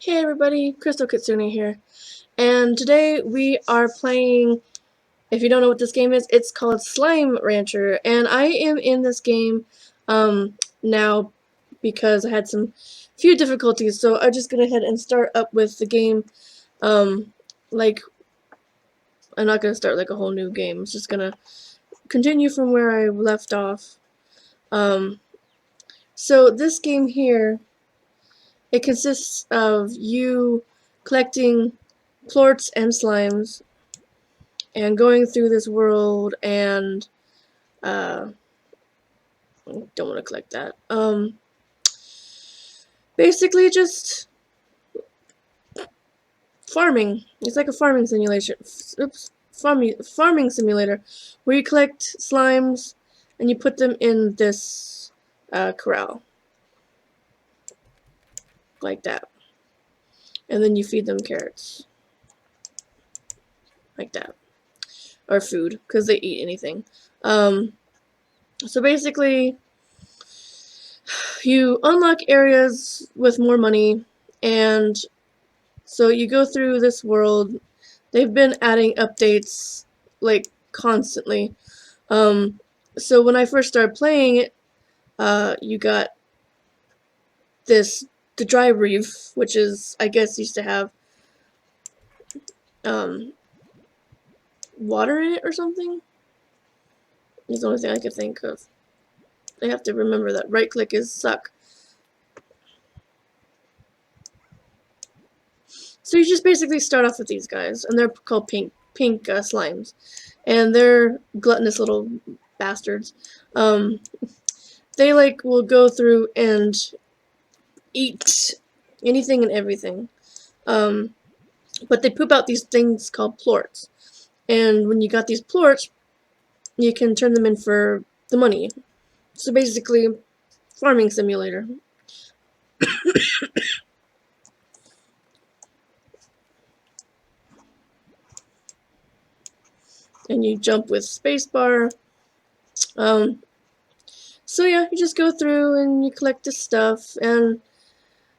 Hey everybody, Crystal Kitsune here, and today we are playing, if you don't know what this game is, it's called Slime Rancher, and I am in this game, now because I had some few difficulties, so I'm just gonna head and start up with the game, like, I'm not gonna start like a whole new game, I'm just gonna continue from where I left off. So this game here, it consists of you collecting plorts and slimes and going through this world and don't want to collect that. Basically just farming. It's like a farming simulation. Oops, farming simulator where you collect slimes and you put them in this corral like that, and then you feed them carrots like that, or food because they eat anything. So basically you unlock areas with more money, and so you go through this world. They've been adding updates like constantly. So when I first started playing it, you got the dry reef, which is, I guess, used to have um water in it or something. It's the only thing I could think of. I have to remember that right click is suck. So you just basically start off with these guys, and they're called pink slimes, and they're gluttonous little bastards. They like will go through and eat anything and everything. But they poop out these things called plorts, and when you got these plorts, you can turn them in for the money. So basically, farming simulator. And you jump with spacebar. So yeah, you just go through and you collect this stuff, and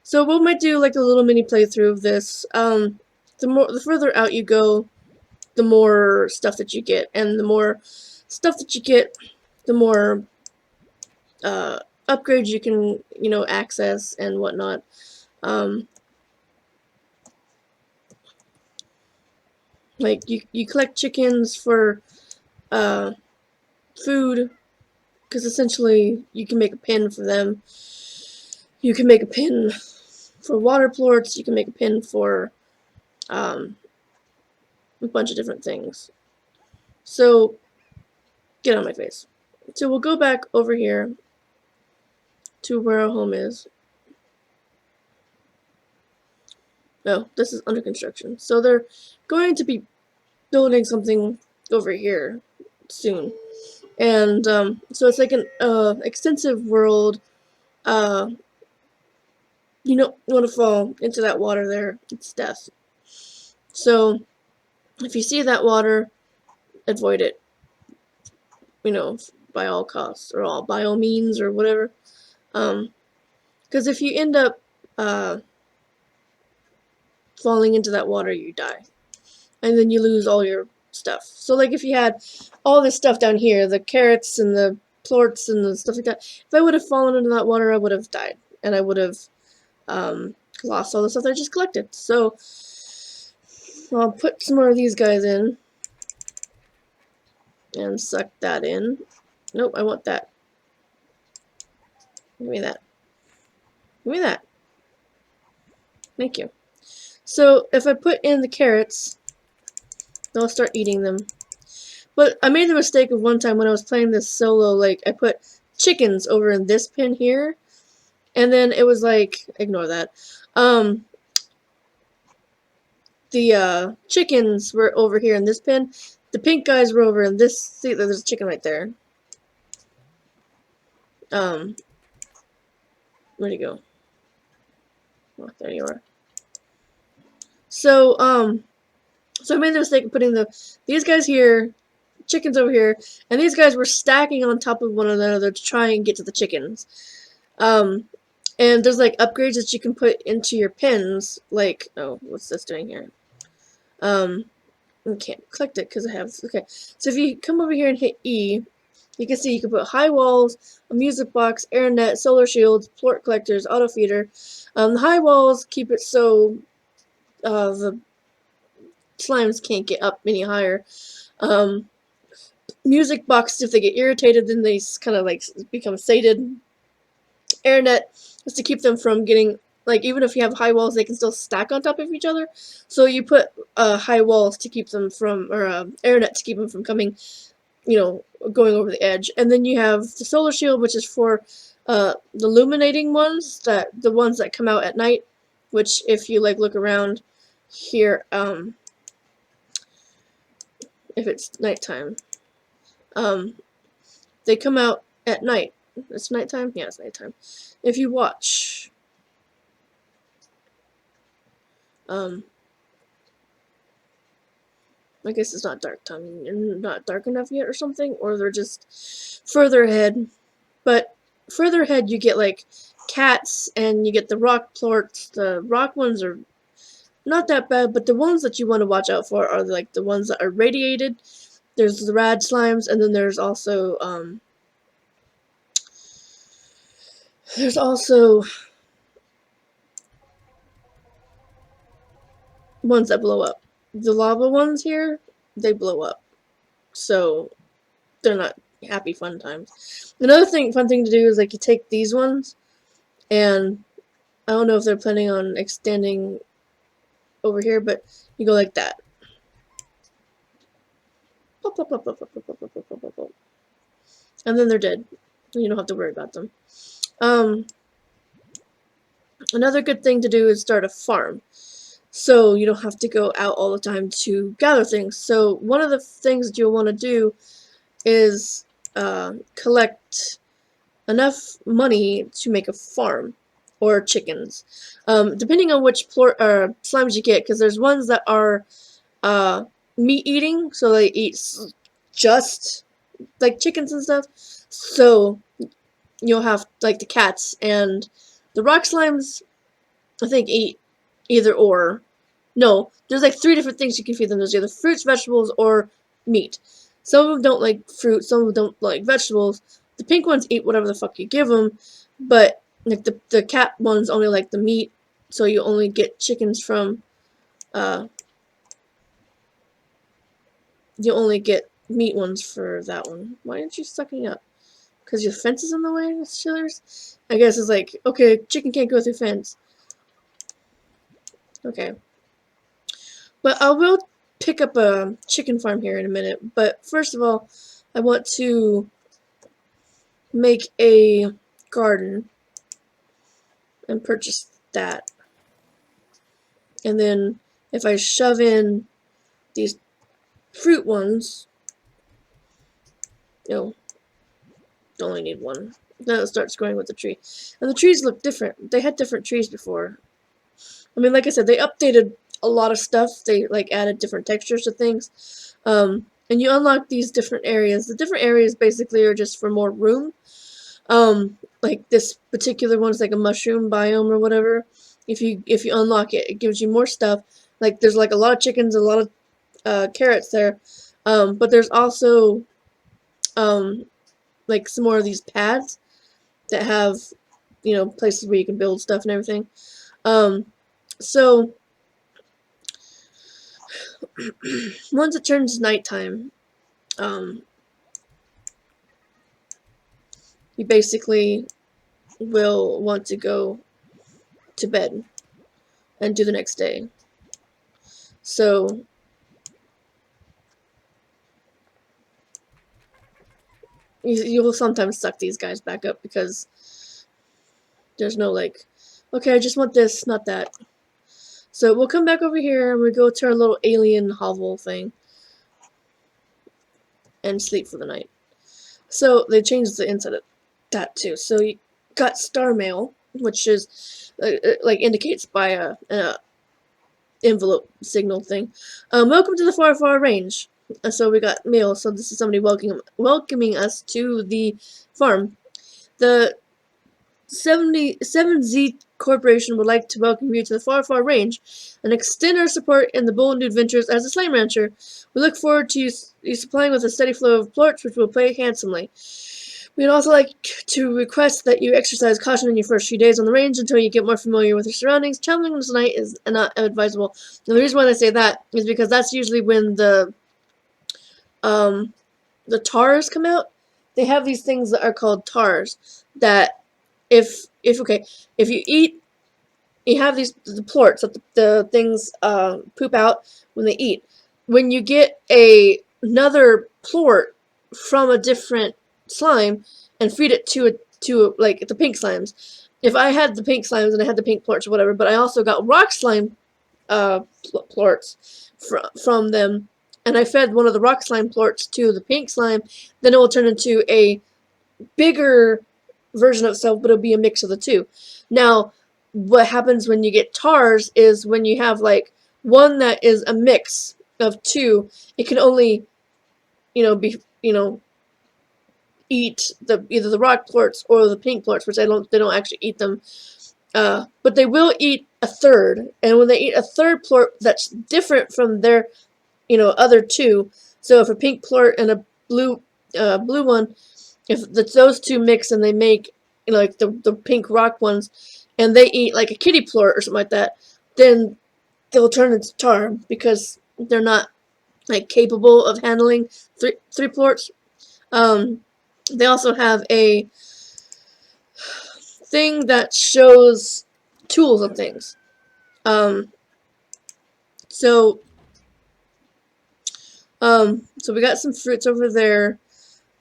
so we might do like a little mini playthrough of this. The further out you go, the more stuff that you get, and the more stuff that you get, the more upgrades you can, access and whatnot. Like you collect chickens for food, because essentially you can make a pin for them. You can make a pin for water plorts. You can make a pin for a bunch of different things. So get on my face. So we'll go back over here to where our home is. No, this is under construction. So they're going to be building something over here soon. And so it's like an extensive world. You don't want to fall into that water there. It's death. So if you see that water, avoid it. By all costs, or by all means, or whatever. Because if you end up falling into that water, you die. And then you lose all your stuff. So like if you had all this stuff down here, the carrots and the plorts and the stuff like that, if I would have fallen into that water, I would have died. And I would have lost all the stuff that I just collected. So I'll put some more of these guys in. And suck that in. Nope, I want that. Give me that. Give me that. Thank you. So if I put in the carrots, they'll start eating them. But I made the mistake of one time when I was playing this solo, like, I put chickens over in this pin here, and then it was like, ignore that. The chickens were over here in this pin. The pink guys were over in this. See, there's a chicken right there. Where'd he go? Oh, there you are. So, so I made the mistake of putting these guys here, chickens over here, and these guys were stacking on top of one another to try and get to the chickens. And there's like upgrades that you can put into your pins, like, oh, what's this doing here? I can't collect it because I have, okay. So if you come over here and hit E, you can see you can put high walls, a music box, air net, solar shields, plort collectors, auto feeder. The high walls keep it so the slimes can't get up any higher. Music box, if they get irritated, then they kind of like become sated. Air net is to keep them from getting, like, even if you have high walls, they can still stack on top of each other. So you put high walls to keep them from, or air net to keep them from coming, you know, going over the edge. And then you have the solar shield, which is for the illuminating ones, the ones that come out at night. Which, if you like look around here, if it's nighttime, they come out at night. It's nighttime? Yeah, it's nighttime. If you watch, I guess it's not dark time, not dark enough yet or something, or they're just further ahead. But further ahead you get like cats, and you get the rock plorts. The rock ones are not that bad, but the ones that you want to watch out for are like the ones that are radiated. There's the rad slimes, and then there's also ones that blow up. The lava ones here, they blow up, so they're not happy fun times. Another fun thing to do is like you take these ones, and I don't know if they're planning on extending over here, but you go like that. Pop, pop, pop, pop, pop, pop, pop, pop, pop, pop. And then they're dead. You don't have to worry about them. Another good thing to do is start a farm. So you don't have to go out all the time to gather things. So one of the things that you'll want to do is collect enough money to make a farm, or chickens, depending on which slimes you get, because there's ones that are meat eating, so they eat just like chickens and stuff. So you'll have like the cats, and the rock slimes, I think, eat either or. No, there's like 3 different things you can feed them. There's either fruits, vegetables, or meat. Some of them don't like fruit, some of them don't like vegetables. The pink ones eat whatever the fuck you give them, but like the cat ones only like the meat, so you only get chickens from, you only get meat ones for that one. Why aren't you sucking up? Because your fence is in the way, chillers? I guess it's like, okay, chicken can't go through fence. Okay. But I will pick up a chicken farm here in a minute. But first of all, I want to make a garden and purchase that. And then if I shove in these fruit ones, you only need one. Then it starts growing with the tree. And the trees look different. They had different trees before. I mean, like I said, they updated a lot of stuff. They like added different textures to things. And you unlock these different areas. The different areas basically are just for more room. Like this particular one's like a mushroom biome or whatever. If you unlock it, it gives you more stuff. Like there's like a lot of chickens, a lot of carrots there. But there's also like some more of these pads that have, places where you can build stuff and everything. So once it turns nighttime, you basically will want to go to bed and do the next day. So you will sometimes suck these guys back up because there's no like, okay, I just want this, not that. So we'll come back over here and we go to our little alien hovel thing and sleep for the night. So they changed the inside of that too. So you got star mail, which is like indicates by a envelope signal thing. Welcome to the far, far range. So we got mail. So this is somebody welcoming us to the farm. The 7Z Corporation would like to welcome you to the Far Far Range and extend our support in the bold new adventures as a slime rancher. We look forward to you supplying with a steady flow of plorts, which will pay handsomely. We'd also like to request that you exercise caution in your first few days on the range until you get more familiar with your surroundings. Traveling tonight is not advisable. And the reason why I say that is because that's usually when the tars come out. They have these things that are called tars that if you eat, you have the plorts that the things poop out when they eat. When you get another plort from a different slime and feed it to like the pink slimes. If I had the pink slimes and I had the pink plorts or whatever, but I also got rock slime plorts from them, and I fed one of the rock slime plorts to the pink slime, then it will turn into a bigger version of itself, but it'll be a mix of the two. Now, what happens when you get tars is when you have like one that is a mix of two, it can only, be, eat either the rock plorts or the pink plorts, which they don't actually eat them. But they will eat a third, and when they eat a third plort that's different from their, other two. So if a pink plort and a blue one, if those two mix and they make, like the pink rock ones, and they eat like a kitty plort or something like that, then they'll turn into tar because they're not like capable of handling three plorts. They also have a thing that shows tools and things. So we got some fruits over there.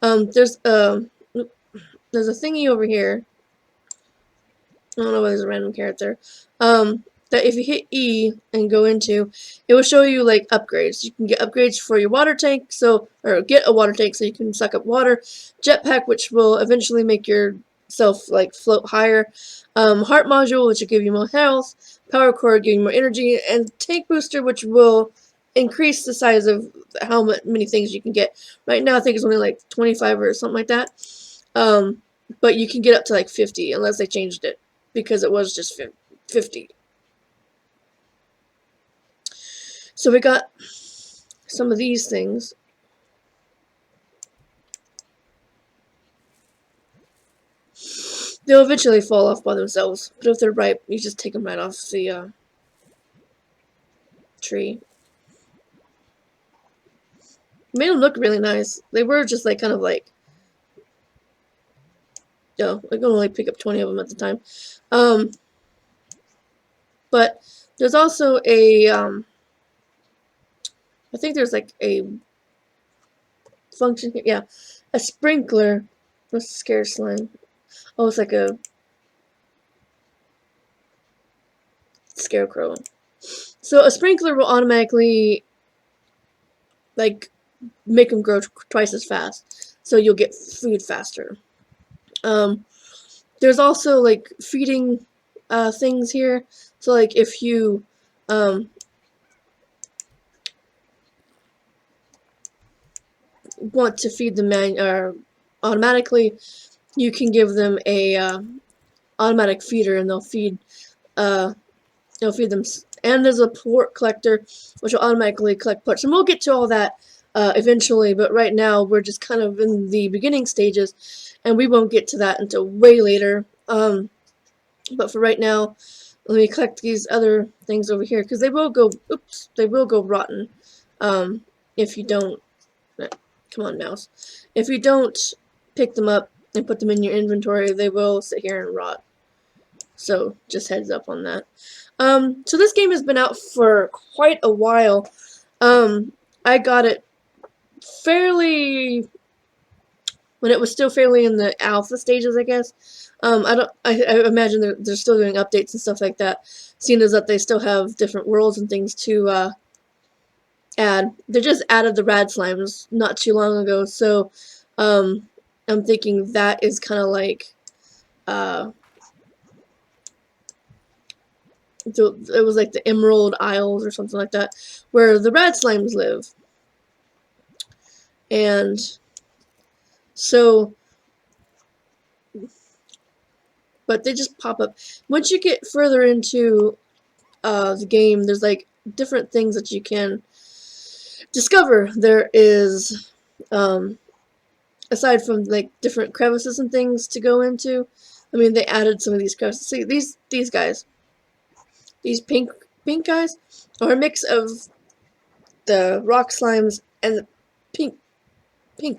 There's a thingy over here. I don't know why there's a random carrot there. That if you hit E and go into, it will show you like upgrades. You can get upgrades for your water tank, or get a water tank so you can suck up water. Jetpack, which will eventually make yourself like float higher. Heart module, which will give you more health. Power core, giving you more energy, and tank booster, which will increase the size of how many things you can get. Right now, I think it's only like 25 or something like that. But you can get up to like 50 unless they changed it, because it was just 50. So we got some of these things. They'll eventually fall off by themselves, but if they're ripe, you just take them right off the tree. Made them look really nice. They were just like kind of like, I can only pick up 20 of them at the time. But there's also a I think there's like a function here. Yeah, a sprinkler. What's the scare slime? Oh, it's like a scarecrow. So a sprinkler will automatically like make them grow twice as fast, so you'll get food faster. There's also like feeding things here. So like if you want to feed them automatically, you can give them a automatic feeder, and they'll feed them. And there's a plort collector, which will automatically collect plorts. And we'll get to all that eventually, but right now we're just kind of in the beginning stages, and we won't get to that until way later. But for right now, let me collect these other things over here, because they will go rotten if you don't. Come on, mouse. If you don't pick them up and put them in your inventory, they will sit here and rot. So just heads up on that. So this game has been out for quite a while. I got it when it was still fairly in the alpha stages, I guess. I imagine they're still doing updates and stuff like that, seeing as that they still have different worlds and things to add. They just added the rad slimes not too long ago, so I'm thinking that is kind of like it was like the Emerald Isles or something like that, where the rad slimes live. And so but they just pop up. Once you get further into the game, there's like different things that you can discover. There is, aside from like different crevices and things to go into, I mean, they added some of these crevices. See, these guys, these pink guys, are a mix of the rock slimes and the pink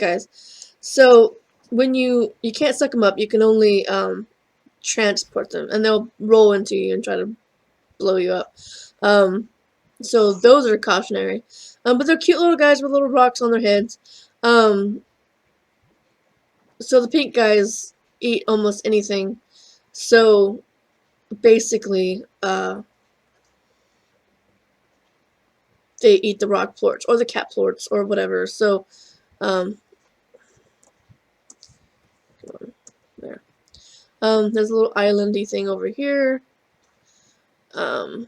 guys. So when you can't suck them up, you can only transport them, and they'll roll into you and try to blow you up. So those are cautionary. But they're cute little guys with little rocks on their heads. So the pink guys eat almost anything. So basically, they eat the rock plorts or the cat plorts or whatever. So, there. There's a little islandy thing over here. And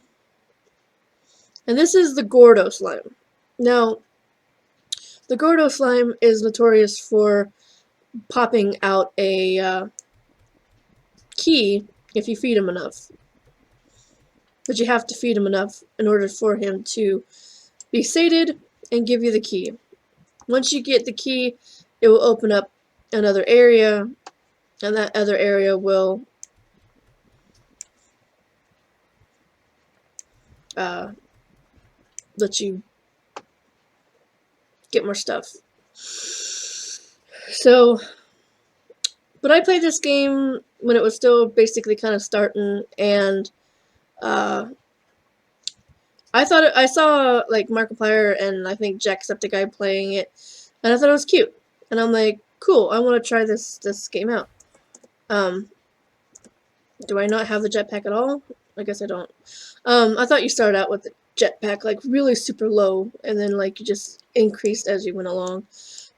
this is the Gordo slime. Now, the Gordo slime is notorious for popping out a key if you feed him enough. But you have to feed him enough in order for him to be sated and give you the key. Once you get the key, it will open up another area, and that other area will let you get more stuff. So, but I played this game when it was still basically kind of starting, and I saw like Markiplier and I think Jacksepticeye playing it, and I thought it was cute, and I'm like, cool, I want to try this game out. Do I not have the jetpack at all? I guess I don't. I thought you started out with the jetpack like really super low, and then like you just increased as you went along.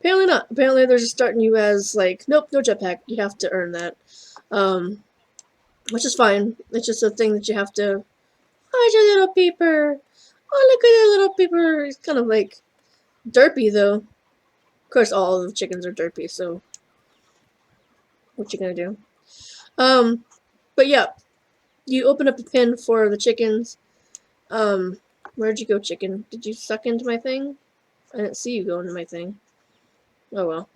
Apparently not. Apparently they're just starting you as like, nope, no jetpack. You have to earn that. Which is fine. It's just a thing that you have to. Oh, it's your little peeper. Oh, look at that little peeper. He's kind of like derpy though. Of course, all of the chickens are derpy, so what you gonna do? But yeah, you open up a pin for the chickens. Where'd you go, chicken? Did you suck into my thing? I didn't see you go into my thing. Oh well.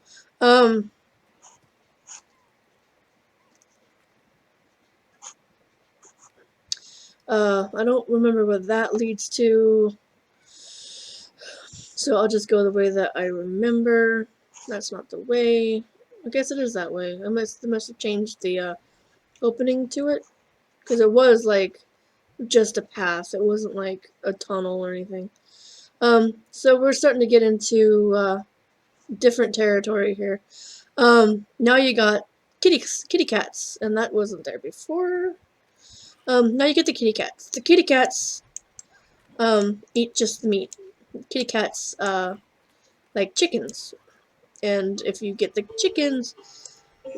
I don't remember what that leads to, so I'll just go the way that I remember. That's not the way. I guess it is that way. They must have changed the opening to it, because it was like just a path. It wasn't like a tunnel or anything. So we're starting to get into different territory here. Now you got kitty cats, and that wasn't there before. Now you get the kitty cats. The kitty cats eat just the meat. Kitty cats like chickens, and if you get the chickens,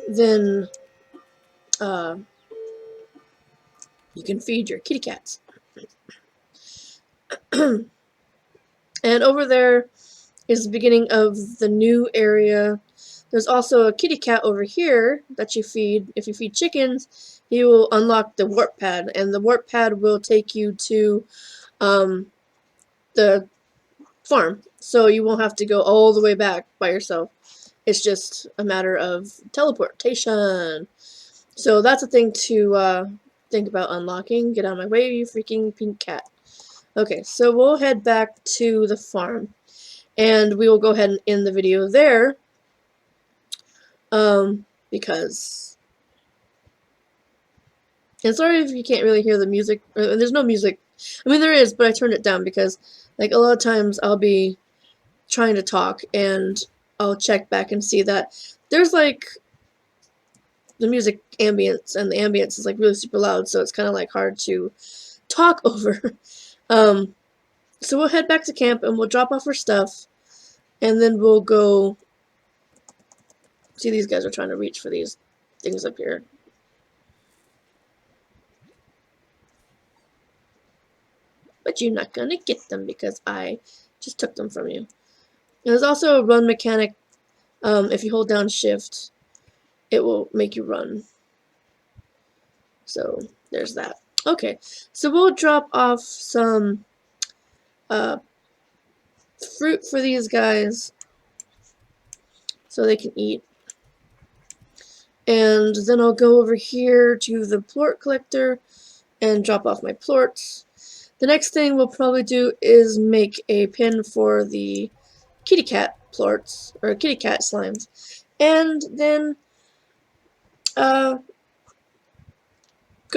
then you can feed your kitty cats. And over there is the beginning of the new area. There's also a kitty cat over here that you feed. If you feed chickens, he will unlock the warp pad, and the warp pad will take you to the farm. So you won't have to go all the way back by yourself. It's just a matter of teleportation. So that's a thing to think about unlocking. Get out of my way, you freaking pink cat. Okay, so we'll head back to the farm, and we will go ahead and end the video there, because, and sorry if you can't really hear the music. There's no music. I mean, there is, but I turned it down because, like, a lot of times I'll be trying to talk, and I'll check back and see that there's, like, the music ambience, and the ambience is, like, really super loud, so it's kind of, like, hard to talk over. So we'll head back to camp, and we'll drop off our stuff, and then we'll go. See, these guys are trying to reach for these things up here. But you're not gonna get them because I just took them from you. And there's also a run mechanic. If you hold down shift, it will make you run. So there's that. Okay, so we'll drop off some fruit for these guys so they can eat. And then I'll go over here to the plort collector and drop off my plorts. The next thing we'll probably do is make a pin for the kitty cat plorts, or kitty cat slimes. And then go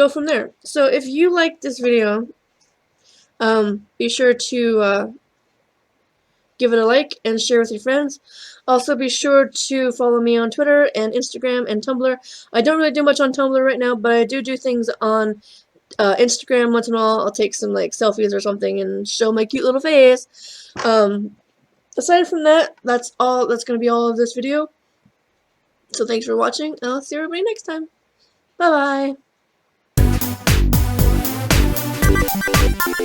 from there. So if you like this video, be sure to give it a like and share with your friends. Also be sure to follow me on Twitter and Instagram and Tumblr. I don't really do much on Tumblr right now, but I do things on Instagram once in a while. I'll take some like selfies or something and show my cute little face. Aside from that, that's all. That's going to be all of this video. So thanks for watching, and I'll see everybody next time. Bye bye.